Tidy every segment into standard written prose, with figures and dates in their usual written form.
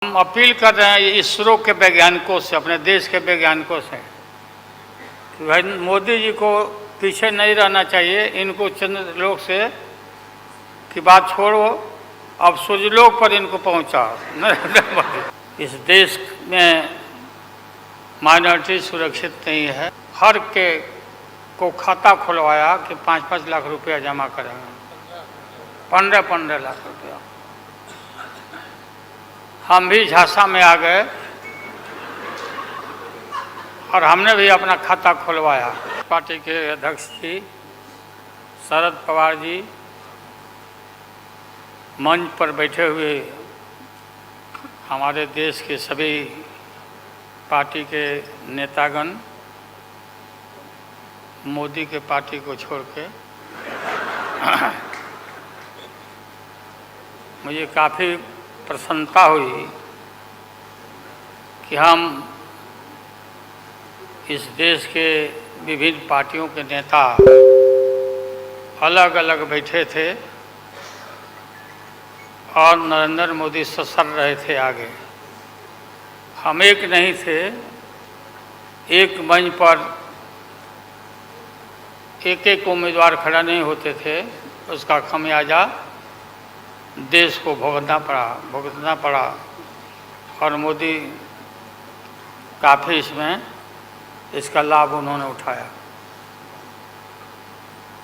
हम अपील कर रहे हैं इसरो के वैज्ञानिकों से, अपने देश के वैज्ञानिकों से कि भाई मोदी जी को पीछे नहीं रहना चाहिए। इनको चंद्रलोक से की बात छोड़ो, अब सूर्यलोक पर इनको पहुंचाओ नरेंद्र मोदी। इस देश में माइनॉरिटी सुरक्षित नहीं है। हर के को खाता खुलवाया कि 5-5 लाख रुपया जमा करेंगे, 15-15 लाख रुपया। हम भी झांसा में आ गए और हमने भी अपना खाता खुलवाया। पार्टी के अध्यक्ष जी शरद पवार जी मंच पर बैठे हुए हमारे देश के सभी पार्टी के नेतागण मोदी के पार्टी को छोड़ के मुझे काफ़ी प्रसन्नता हुई कि हम इस देश के विभिन्न पार्टियों के नेता अलग अलग बैठे थे और नरेंद्र मोदी ससर रहे थे आगे। हम एक नहीं थे, एक मंच पर एक एक उम्मीदवार खड़ा नहीं होते थे। उसका खमियाजा देश को भुगतना पड़ा और मोदी काफ़ी इसका लाभ उन्होंने उठाया।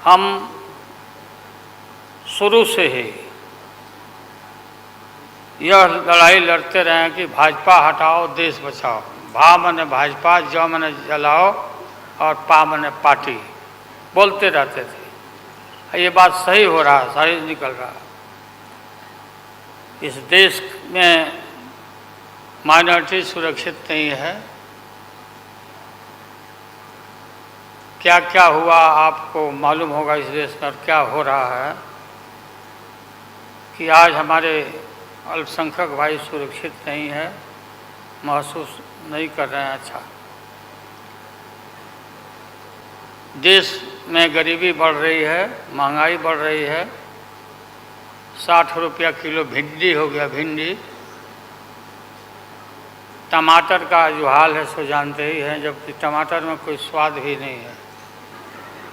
हम शुरू से ही यह लड़ाई लड़ते रहे हैं कि भाजपा हटाओ देश बचाओ। भा मने भाजपा, ज मने जलाओ और पा मने पार्टी बोलते रहते थे। ये बात सही हो रहा, सही निकल रहा। इस देश में माइनॉरिटी सुरक्षित नहीं है। क्या क्या हुआ आपको मालूम होगा इस देश में, क्या हो रहा है कि आज हमारे अल्पसंख्यक भाई सुरक्षित नहीं है, महसूस नहीं कर रहे हैं। अच्छा, देश में गरीबी बढ़ रही है, महंगाई बढ़ रही है। 60 रुपया किलो भिंडी हो गया। भिंडी, टमाटर का जो हाल है सो जानते ही हैं, जबकि टमाटर में कोई स्वाद भी नहीं है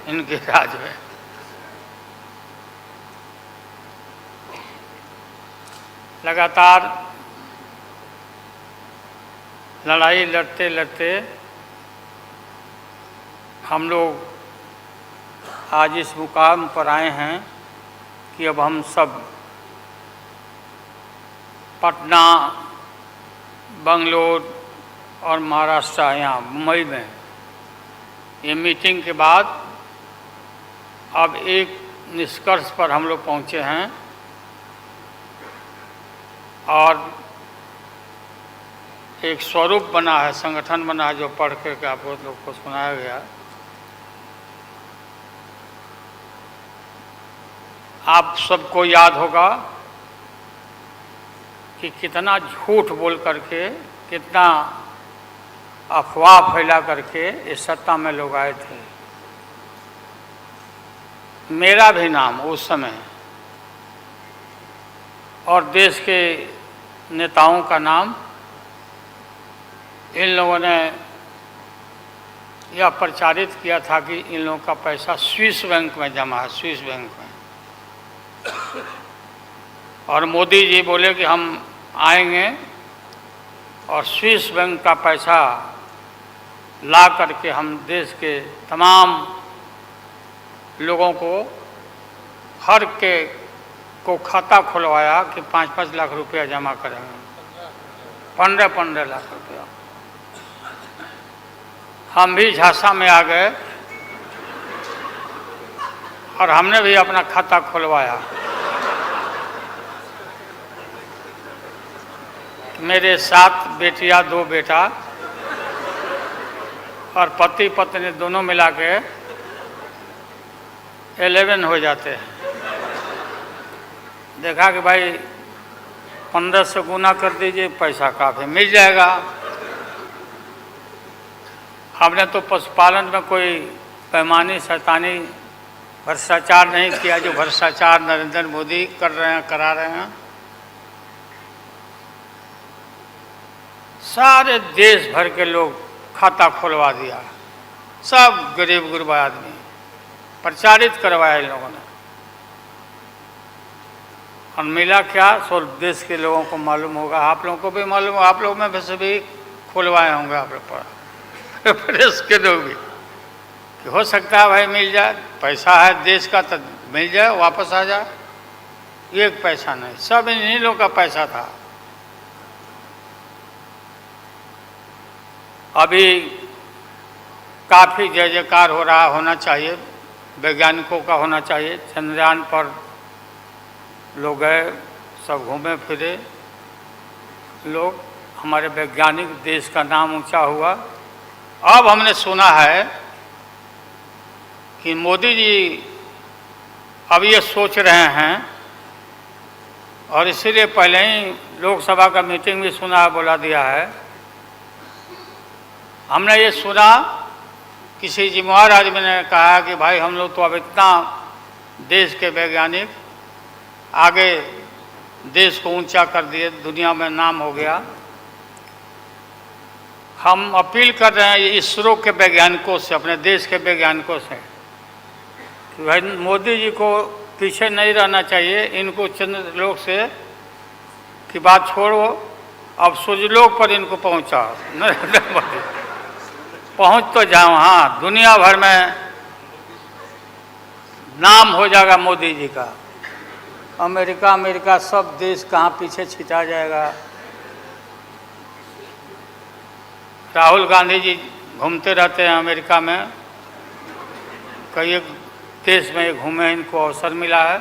इनके राज में। लगातार लड़ाई लड़ते लड़ते हम लोग आज इस मुकाम पर आए हैं कि अब हम सब पटना, बंगलोर और महाराष्ट्र, यहाँ मुंबई में ये मीटिंग के बाद अब एक निष्कर्ष पर हम लोग पहुँचे हैं और एक स्वरूप बना है, संगठन बना है, जो पढ़ के आप लोग को सुनाया गया। आप सबको याद होगा कि कितना झूठ बोल करके, कितना अफवाह फैला करके इस सत्ता में लोग आए थे। मेरा भी नाम उस समय और देश के नेताओं का नाम, इन लोगों ने यह प्रचारित किया था कि इन लोगों का पैसा स्विस बैंक में जमा है, स्विस बैंक में। और मोदी जी बोले कि हम आएंगे और स्विस बैंक का पैसा ला करके हम देश के तमाम लोगों को, हर के को खाता खुलवाया कि 5-5 लाख रुपया जमा करेंगे, 15-15 लाख रुपया। हम भी झांसा में आ गए और हमने भी अपना खाता खुलवाया। मेरे 7 बेटियां, 2 बेटा और पति पत्नी दोनों मिला के 11 हो जाते हैं। देखा कि भाई 15 से गुना कर दीजिए, पैसा काफ़ी मिल जाएगा। हमने तो पशुपालन में कोई पैमानी शैतानी भ्रष्टाचार नहीं किया, जो भ्रष्टाचार नरेंद्र मोदी कर रहे हैं, करा रहे हैं। सारे देश भर के लोग खाता खुलवा दिया, सब गरीब गुरबा आदमी प्रचारित करवाया इन लोगों ने। और मिला क्या, सब देश के लोगों को मालूम होगा, आप लोगों को भी मालूम होगा, आप लोग में वैसे भी खुलवाए होंगे आप लोग पर प्रेस के लोग भी, कि हो सकता है भाई मिल जाए, पैसा है देश का तो मिल जाए, वापस आ जाए। एक पैसा नहीं, सब इन्हीं लोगों का पैसा था। अभी काफ़ी जय जयकार हो रहा, होना चाहिए, वैज्ञानिकों का होना चाहिए। चंद्रयान पर लोग गए, सब घूमे फिरे लोग, हमारे वैज्ञानिक, देश का नाम ऊंचा हुआ। अब हमने सुना है कि मोदी जी अब ये सोच रहे हैं, और इसीलिए पहले ही लोकसभा का मीटिंग भी सुना, बोला दिया है। हमने ये सुना, किसी जिम्मेवार आदमी ने कहा कि भाई हम लोग तो अब इतना देश के वैज्ञानिक आगे देश को ऊंचा कर दिए, दुनिया में नाम हो गया। हम अपील कर रहे हैं इसरो के वैज्ञानिकों से, अपने देश के वैज्ञानिकों से, कि भाई मोदी जी को पीछे नहीं रहना चाहिए। इनको चंद्रलोक से की बात छोड़ो, अब सूर्यलोक पर इनको पहुंचाओ, नरेंद्र मोदी पहुंच तो जाओ। हाँ, दुनिया भर में नाम हो जाएगा मोदी जी का। अमेरिका सब देश कहाँ पीछे छिटा जाएगा। राहुल गांधी जी घूमते रहते हैं अमेरिका में, कई देश में घूमे, इनको अवसर मिला है।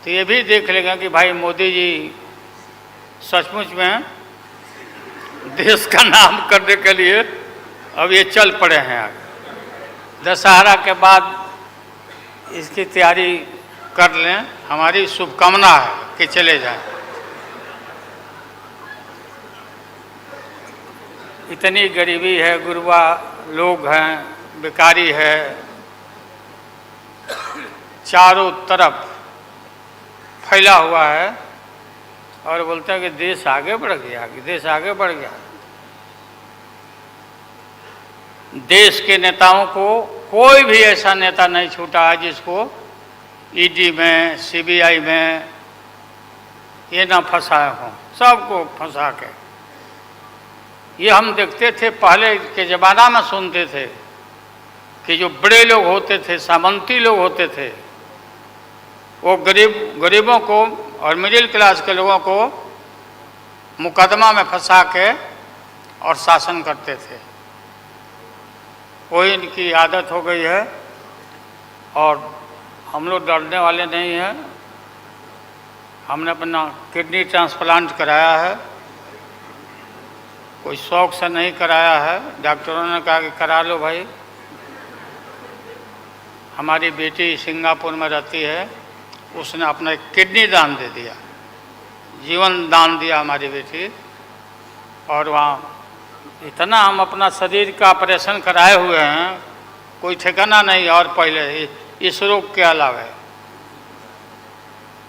तो ये भी देख लेंगे कि भाई मोदी जी सचमुच में देश का नाम करने के लिए अब ये चल पड़े हैं। आगे दशहरा के बाद इसकी तैयारी कर लें, हमारी शुभकामना है कि चले जाएं। इतनी गरीबी है, गुरबा लोग हैं, बेकारी है, चारों तरफ फैला हुआ है, और बोलते हैं कि देश आगे बढ़ गया, कि देश आगे बढ़ गया। देश के नेताओं को कोई भी ऐसा नेता नहीं छूटा है जिसको ईडी में, सीबीआई में ये ना फंसाए हों, सबको फंसा के। ये हम देखते थे, पहले के ज़माना में सुनते थे कि जो बड़े लोग होते थे, सामंती लोग होते थे, वो गरीबों को और मिडिल क्लास के लोगों को मुकदमा में फंसा के और शासन करते थे। वही इनकी आदत हो गई है, और हम लोग डरने वाले नहीं हैं। हमने अपना किडनी ट्रांसप्लांट कराया है, कोई शौक से नहीं कराया है। डॉक्टरों ने कहा कि करा लो भाई। हमारी बेटी सिंगापुर में रहती है, उसने अपना किडनी दान दे दिया, जीवन दान दिया हमारी बेटी। और वहाँ इतना हम अपना शरीर का ऑपरेशन कराए हुए हैं, कोई ठिकाना नहीं। और पहले इस रोग के अलावा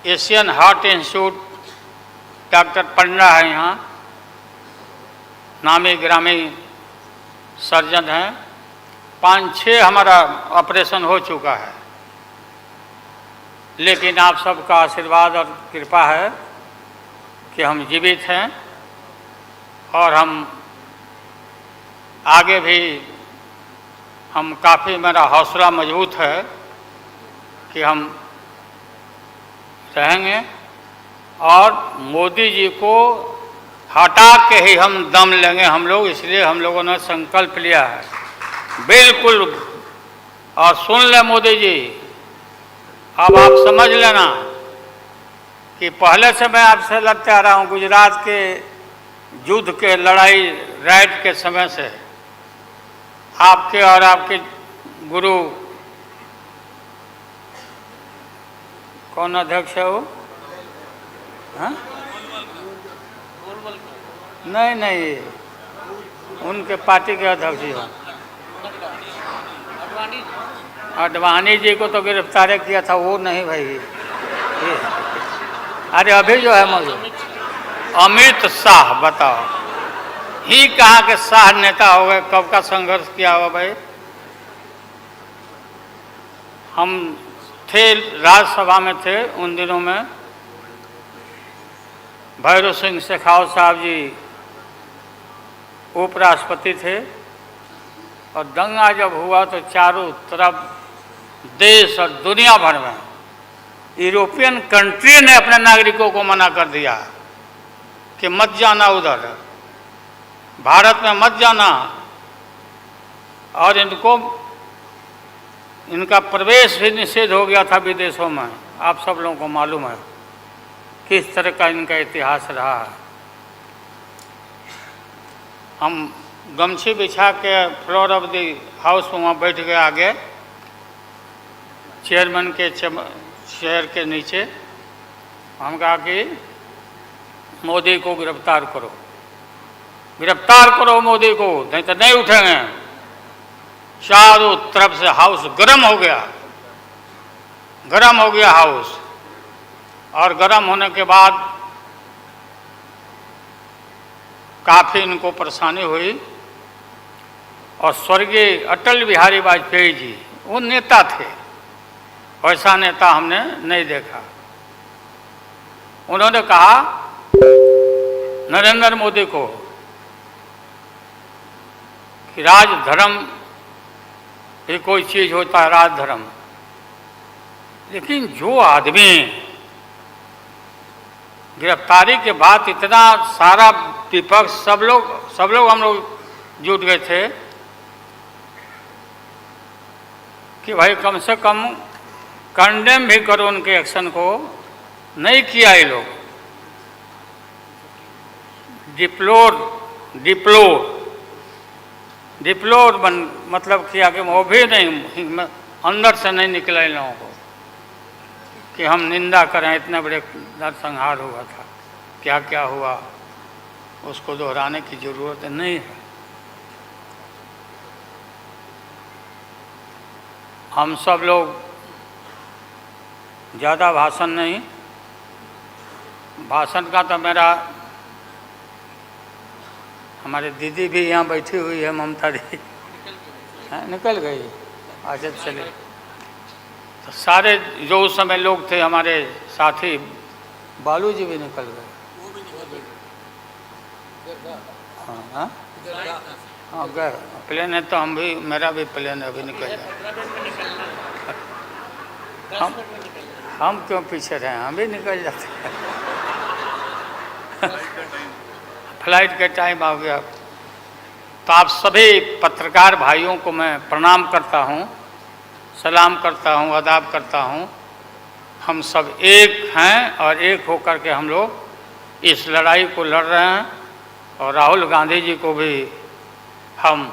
एशियन हार्ट इंस्टीट्यूट, डॉक्टर पंडा है यहाँ, नामी ग्रामी सर्जन हैं, 5-6 हमारा ऑपरेशन हो चुका है। लेकिन आप सबका आशीर्वाद और कृपा है कि हम जीवित हैं, और हम आगे भी हम काफ़ी, मेरा हौसला मजबूत है कि हम रहेंगे, और मोदी जी को हटा के ही हम दम लेंगे हम लोग। इसलिए हम लोगों ने संकल्प लिया है, बिल्कुल। और सुन ले मोदी जी, अब आप समझ लेना कि पहले से मैं आपसे लड़ते आ रहा हूँ, गुजरात के युद्ध के लड़ाई राइट के समय से। आपके और आपके गुरु, कौन अध्यक्ष है वो? हाँ? नहीं, उनके पार्टी के अध्यक्ष जी हैं। अडवाणी जी को तो गिरफ्तार किया था, वो नहीं भाई। अरे अभी जो है मौजूद, अमित शाह, बताओ, ही कहाँ के शाह नेता हो गए? कब का संघर्ष किया हुआ भाई? हम थे राज्यसभा में थे उन दिनों में, भैरव सिंह शेखावत साहब जी उपराष्ट्रपति थे, और दंगा जब हुआ तो चारों तरफ देश और दुनिया भर में यूरोपियन कंट्री ने अपने नागरिकों को मना कर दिया कि मत जाना उधर, भारत में मत जाना, और इनका प्रवेश भी निषेध हो गया था विदेशों में। आप सब लोगों को मालूम है किस तरह का इनका इतिहास रहा है। हम गमछी बिछा के फ्लोर ऑफ द हाउस में वहाँ बैठ गए आगे चेयरमैन के चेयर के नीचे। हम कहा कि मोदी को गिरफ्तार करो, गिरफ्तार करो मोदी को, नहीं तो नहीं उठेंगे। चारों तरफ से हाउस गर्म हो गया, गर्म हो गया हाउस। और गर्म होने के बाद काफ़ी इनको परेशानी हुई, और स्वर्गीय अटल बिहारी वाजपेयी जी वो नेता थे, वैसा नेता हमने नहीं देखा। उन्होंने कहा नरेंद्र मोदी को कि राजधर्म भी कोई चीज़ होता है, राजधर्म, लेकिन जो आदमी गिरफ्तारी के बाद इतना सारा विपक्ष सब लोग हम लोग जुट गए थे कि भाई कम से कम कंडेम भी करो उनके एक्शन को, नहीं किया ये लोग। डिप्लोर मतलब किया कि वो भी नहीं, अंदर से नहीं निकला इन लोगों को कि हम निंदा करें, इतने बड़े नरसंहार हुआ था, क्या क्या हुआ उसको दोहराने की जरूरत नहीं है। हम सब लोग ज़्यादा भाषण नहीं, भाषण का तो मेरा, हमारे दीदी भी यहाँ बैठी हुई है, ममता दी निकल गई। अच्छा चले, तो सारे जो उस समय लोग थे हमारे साथी, बालू जी भी निकल गए। हाँ हाँ गए, प्लेन है तो हम भी, मेरा भी प्लेन है, अभी निकल जाए। हम क्यों पीछे रहे, हम भी निकल जाते हैं। फ्लाइट का टाइम आ गया। तो आप सभी पत्रकार भाइयों को मैं प्रणाम करता हूँ, सलाम करता हूँ, आदाब करता हूँ। हम सब एक हैं और एक होकर के हम लोग इस लड़ाई को लड़ रहे हैं, और राहुल गांधी जी को भी हम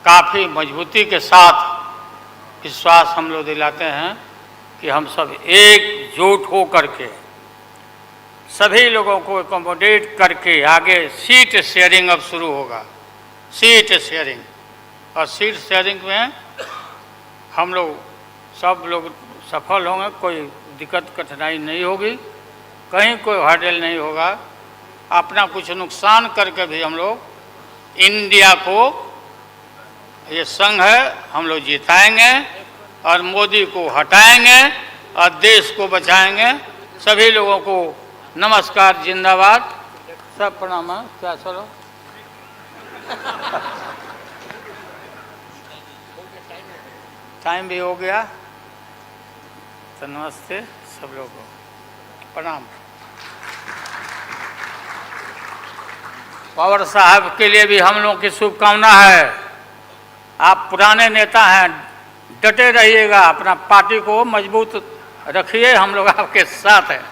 काफ़ी मजबूती के साथ विश्वास हम लोग दिलाते हैं कि हम सब एकजुट हो करके सभी लोगों को एकोमोडेट करके आगे सीट शेयरिंग अब शुरू होगा, सीट शेयरिंग। और सीट शेयरिंग में हम लोग सब लोग सफल होंगे, कोई दिक्कत कठिनाई नहीं होगी, कहीं कोई हर्डल नहीं होगा। अपना कुछ नुकसान करके भी हम लोग इंडिया को, ये संघ है, हम लोग जिताएंगे और मोदी को हटाएंगे और देश को बचाएंगे। सभी लोगों को नमस्कार, जिंदाबाद, सब प्रणाम। क्या चलो टाइम भी हो गया, तो नमस्ते सब लोगों को, प्रणाम। पवार साहब के लिए भी हम लोगों की शुभकामना है। आप पुराने नेता हैं, डटे रहिएगा, अपना पार्टी को मजबूत रखिए, हम लोग आपके साथ हैं।